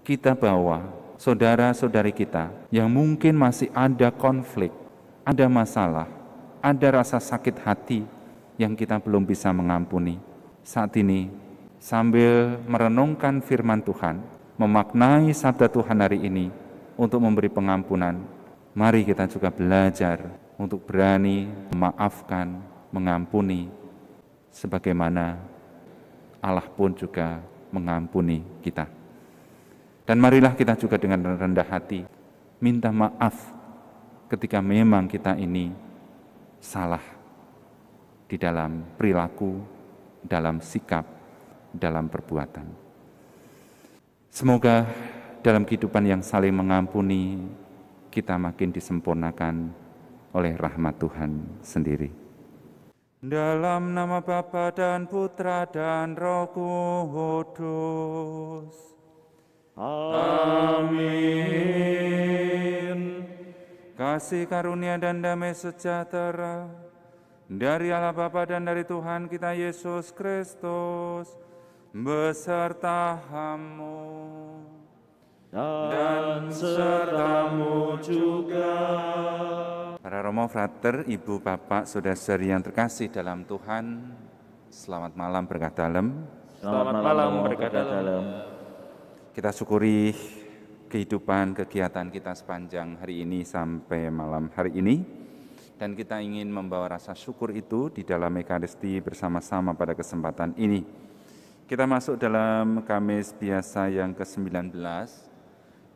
kita bawa saudara-saudari kita yang mungkin masih ada konflik, ada masalah, ada rasa sakit hati yang kita belum bisa mengampuni. Saat ini, sambil merenungkan firman Tuhan, memaknai sabda Tuhan hari ini untuk memberi pengampunan, mari kita juga belajar untuk berani memaafkan, mengampuni, sebagaimana Allah pun juga mengampuni kita. Dan marilah kita juga dengan rendah hati minta maaf ketika memang kita ini salah di dalam perilaku, dalam sikap, dalam perbuatan. Semoga dalam kehidupan yang saling mengampuni kita makin disempurnakan oleh rahmat Tuhan sendiri. Dalam nama Bapa dan Putra dan Roh Kudus. Amin. Kasih karunia dan damai sejahtera dari Allah Bapa dan dari Tuhan kita Yesus Kristus besertamu dan sertamu juga. Para Romo, Frater, Ibu, Bapak, Saudara-saudari yang terkasih dalam Tuhan, selamat malam berkah dalam. Selamat malam berkah dalam. Kita syukuri kehidupan kegiatan kita sepanjang hari ini sampai malam hari ini. Dan kita ingin membawa rasa syukur itu di dalam Ekaristi bersama-sama pada kesempatan ini. Kita masuk dalam Kamis Biasa yang ke-19.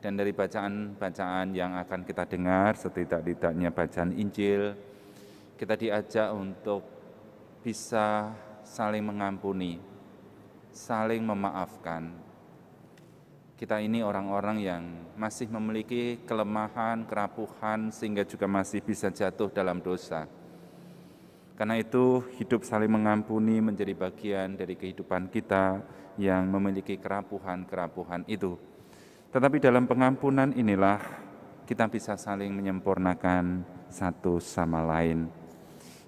Dan dari bacaan-bacaan yang akan kita dengar, setidak-tidaknya bacaan Injil, kita diajak untuk bisa saling mengampuni, saling memaafkan. Kita ini orang-orang yang masih memiliki kelemahan, kerapuhan, sehingga juga masih bisa jatuh dalam dosa. Karena itu, hidup saling mengampuni menjadi bagian dari kehidupan kita yang memiliki kerapuhan-kerapuhan itu. Tetapi dalam pengampunan inilah kita bisa saling menyempurnakan satu sama lain.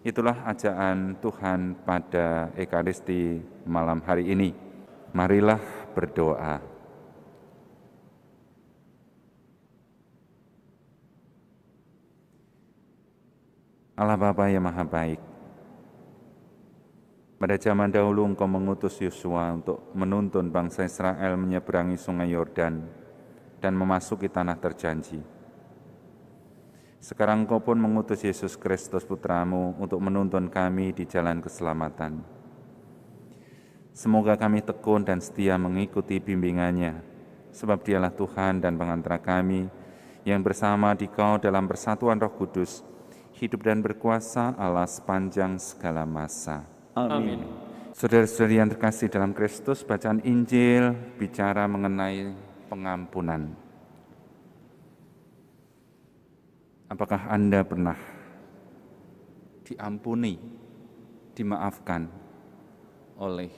Itulah ajakan Tuhan pada Ekaristi malam hari ini. Marilah berdoa. Allah Bapa yang Maha Baik, pada zaman dahulu Engkau mengutus Yosua untuk menuntun bangsa Israel menyeberangi sungai Yordan dan memasuki tanah terjanji. Sekarang Engkau pun mengutus Yesus Kristus Putramu untuk menuntun kami di jalan keselamatan. Semoga kami tekun dan setia mengikuti bimbingannya, sebab Dialah Tuhan dan pengantara kami yang bersama Dikau dalam persatuan Roh Kudus, hidup dan berkuasa Allah sepanjang segala masa. Amin. Saudara-saudari yang terkasih dalam Kristus, bacaan Injil bicara mengenai pengampunan. Apakah Anda pernah diampuni, dimaafkan oleh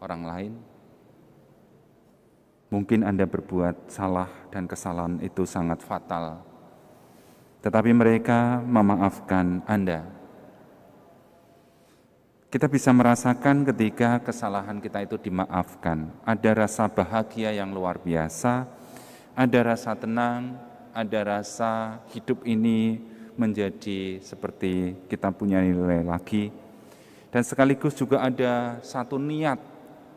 orang lain? Mungkin Anda berbuat salah dan kesalahan itu sangat fatal, tetapi mereka memaafkan Anda. Kita bisa merasakan ketika kesalahan kita itu dimaafkan. Ada rasa bahagia yang luar biasa, ada rasa tenang, ada rasa hidup ini menjadi seperti kita punya nilai lagi. Dan sekaligus juga ada satu niat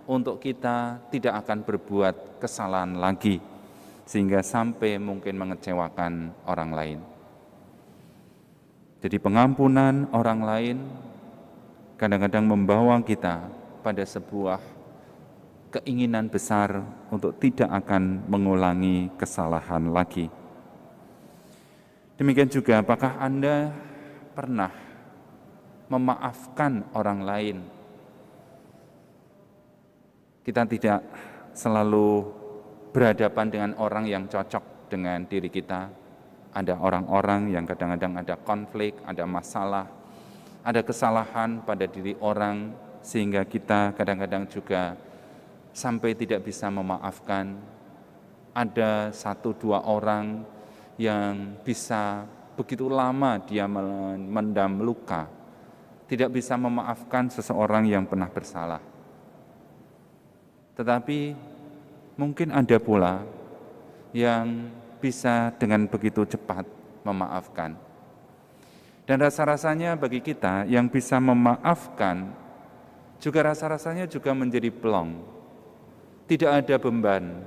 untuk kita tidak akan berbuat kesalahan lagi, sehingga sampai mungkin mengecewakan orang lain. Jadi pengampunan orang lain kadang-kadang membawa kita pada sebuah keinginan besar untuk tidak akan mengulangi kesalahan lagi. Demikian juga, apakah Anda pernah memaafkan orang lain? Kita tidak selalu berhadapan dengan orang yang cocok dengan diri kita. Ada orang-orang yang kadang-kadang ada konflik, ada masalah, ada kesalahan pada diri orang, sehingga kita kadang-kadang juga sampai tidak bisa memaafkan. Ada 1-2 orang yang bisa begitu lama dia mendam luka, tidak bisa memaafkan seseorang yang pernah bersalah. Tetapi mungkin ada pula yang bisa dengan begitu cepat memaafkan. Dan rasa-rasanya bagi kita yang bisa memaafkan, juga rasa-rasanya juga menjadi plong. Tidak ada beban,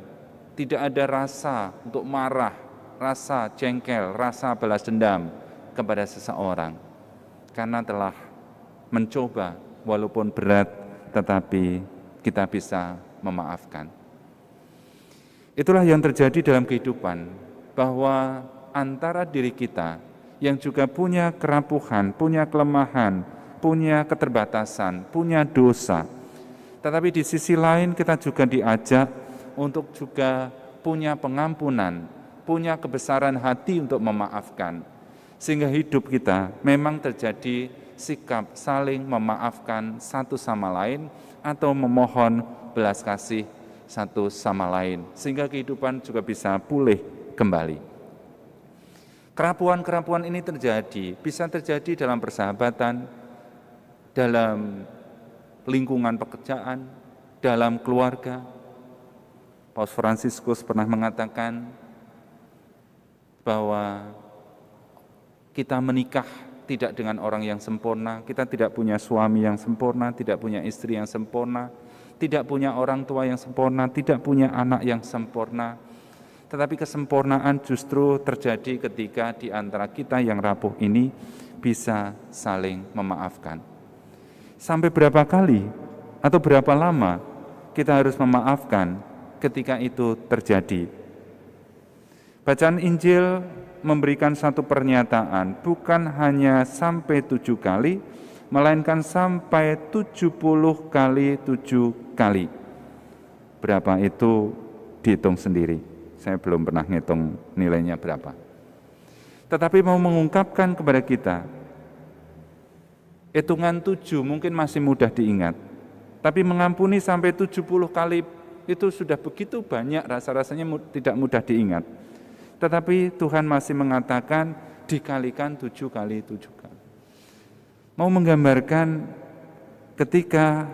tidak ada rasa untuk marah, rasa jengkel, rasa balas dendam kepada seseorang. Karena telah mencoba, walaupun berat, tetapi kita bisa memaafkan. Itulah yang terjadi dalam kehidupan, bahwa antara diri kita yang juga punya kerapuhan, punya kelemahan, punya keterbatasan, punya dosa. Tetapi di sisi lain kita juga diajak untuk juga punya pengampunan, punya kebesaran hati untuk memaafkan. Sehingga hidup kita memang terjadi sikap saling memaafkan satu sama lain atau memohon belas kasih satu sama lain. Sehingga kehidupan juga bisa pulih kembali. Kerapuhan-kerapuhan ini bisa terjadi dalam persahabatan, dalam lingkungan pekerjaan, dalam keluarga. Paus Fransiskus pernah mengatakan bahwa kita menikah tidak dengan orang yang sempurna, kita tidak punya suami yang sempurna, tidak punya istri yang sempurna, tidak punya orang tua yang sempurna, tidak punya anak yang sempurna. Tetapi kesempurnaan justru terjadi ketika di antara kita yang rapuh ini bisa saling memaafkan. Sampai berapa kali atau berapa lama kita harus memaafkan ketika itu terjadi? Bacaan Injil memberikan satu pernyataan, bukan hanya sampai 7 kali, melainkan sampai 70 kali 7 kali. Berapa itu dihitung sendiri. Saya belum pernah ngitung nilainya berapa. Tetapi mau mengungkapkan kepada kita, hitungan 7 mungkin masih mudah diingat. Tapi mengampuni sampai 70 kali itu sudah begitu banyak, rasa-rasanya tidak mudah diingat. Tetapi Tuhan masih mengatakan dikalikan 7 kali 7 kali. Mau menggambarkan ketika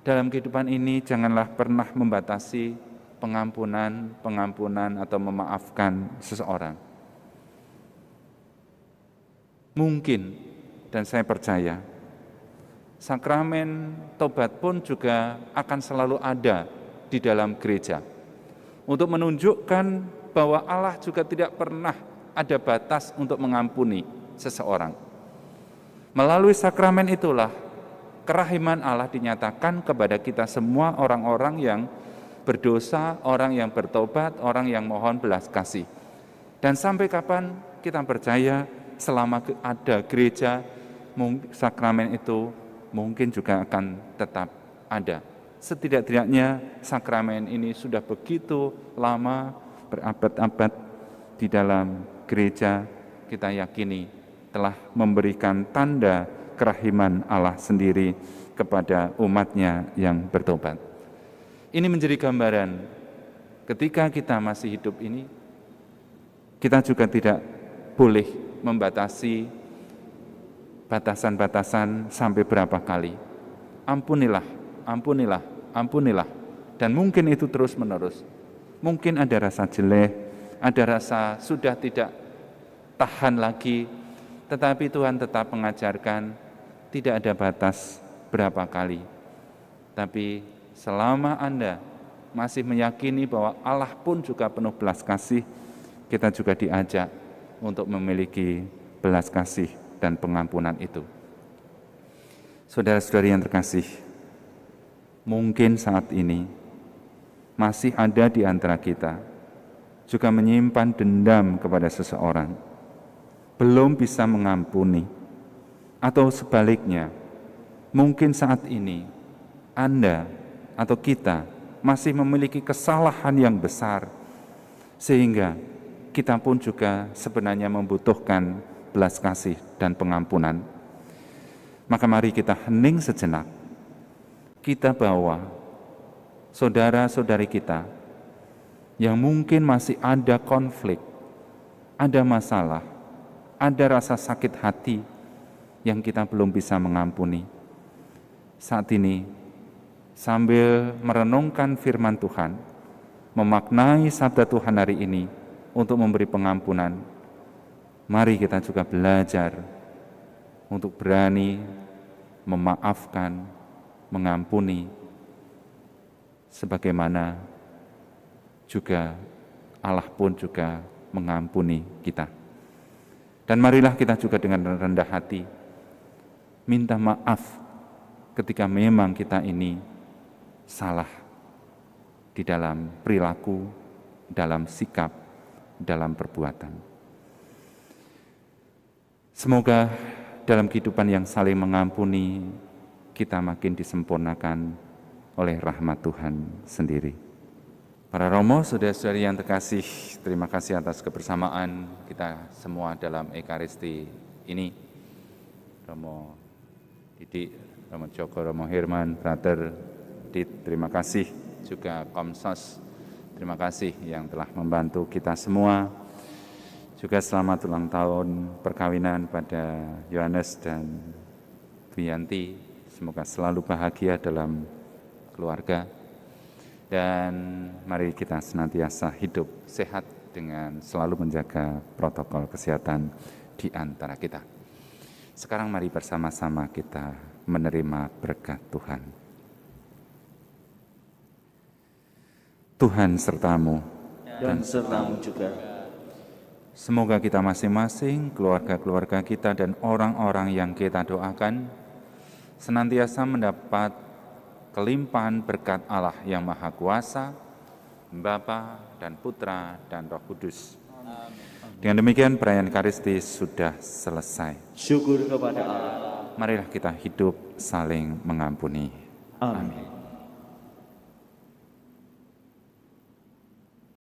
dalam kehidupan ini janganlah pernah membatasi pengampunan atau memaafkan seseorang. Mungkin, dan saya percaya, sakramen tobat pun juga akan selalu ada di dalam gereja untuk menunjukkan bahwa Allah juga tidak pernah ada batas untuk mengampuni seseorang. Melalui sakramen itulah kerahiman Allah dinyatakan kepada kita semua, orang-orang yang berdosa, orang yang bertobat, orang yang mohon belas kasih. Dan sampai kapan kita percaya selama ada gereja, sakramen itu mungkin juga akan tetap ada. Setidak-tidaknya sakramen ini sudah begitu lama, berabad-abad di dalam gereja, kita yakini telah memberikan tanda kerahiman Allah sendiri kepada umatnya yang bertobat. Ini menjadi gambaran ketika kita masih hidup ini, kita juga tidak boleh membatasi batasan-batasan sampai berapa kali. Ampunilah, ampunilah, ampunilah. Dan mungkin itu terus menerus. Mungkin ada rasa jelek, ada rasa sudah tidak tahan lagi, tetapi Tuhan tetap mengajarkan tidak ada batas berapa kali. Tapi selama Anda masih meyakini bahwa Allah pun juga penuh belas kasih, kita juga diajak untuk memiliki belas kasih dan pengampunan itu. Saudara-saudari yang terkasih, mungkin saat ini masih ada di antara kita juga menyimpan dendam kepada seseorang, belum bisa mengampuni, atau sebaliknya, mungkin saat ini Anda atau kita masih memiliki kesalahan yang besar, sehingga kita pun juga sebenarnya membutuhkan belas kasih dan pengampunan. Maka mari kita hening sejenak, kita bawa saudara-saudari kita yang mungkin masih ada konflik, ada masalah, ada rasa sakit hati yang kita belum bisa mengampuni. Saat ini, sambil merenungkan firman Tuhan, memaknai sabda Tuhan hari ini untuk memberi pengampunan, mari kita juga belajar untuk berani memaafkan, mengampuni, sebagaimana juga Allah pun juga mengampuni kita. Dan marilah kita juga dengan rendah hati minta maaf ketika memang kita ini salah di dalam perilaku, dalam sikap, dalam perbuatan. Semoga dalam kehidupan yang saling mengampuni, kita makin disempurnakan oleh rahmat Tuhan sendiri. Para romo, saudara-saudari yang terkasih, terima kasih atas kebersamaan kita semua dalam Ekaristi ini. Romo Didik, Romo Joko, Romo Herman, Brother Dit, terima kasih. Juga Komsos, terima kasih yang telah membantu kita semua. Juga selamat ulang tahun perkawinan pada Yohanes dan Wiyanti. Semoga selalu bahagia dalam keluarga. Dan mari kita senantiasa hidup sehat dengan selalu menjaga protokol kesehatan di antara kita. Sekarang mari bersama-sama kita menerima berkat Tuhan. Tuhan sertamu dan sertamu juga. Semoga kita masing-masing, keluarga-keluarga kita dan orang-orang yang kita doakan senantiasa mendapat kelimpahan berkat Allah yang Maha Kuasa, Bapa dan Putra dan Roh Kudus. Dengan demikian perayaan Ekaristi sudah selesai. Syukur kepada Allah. Marilah kita hidup saling mengampuni. Amin.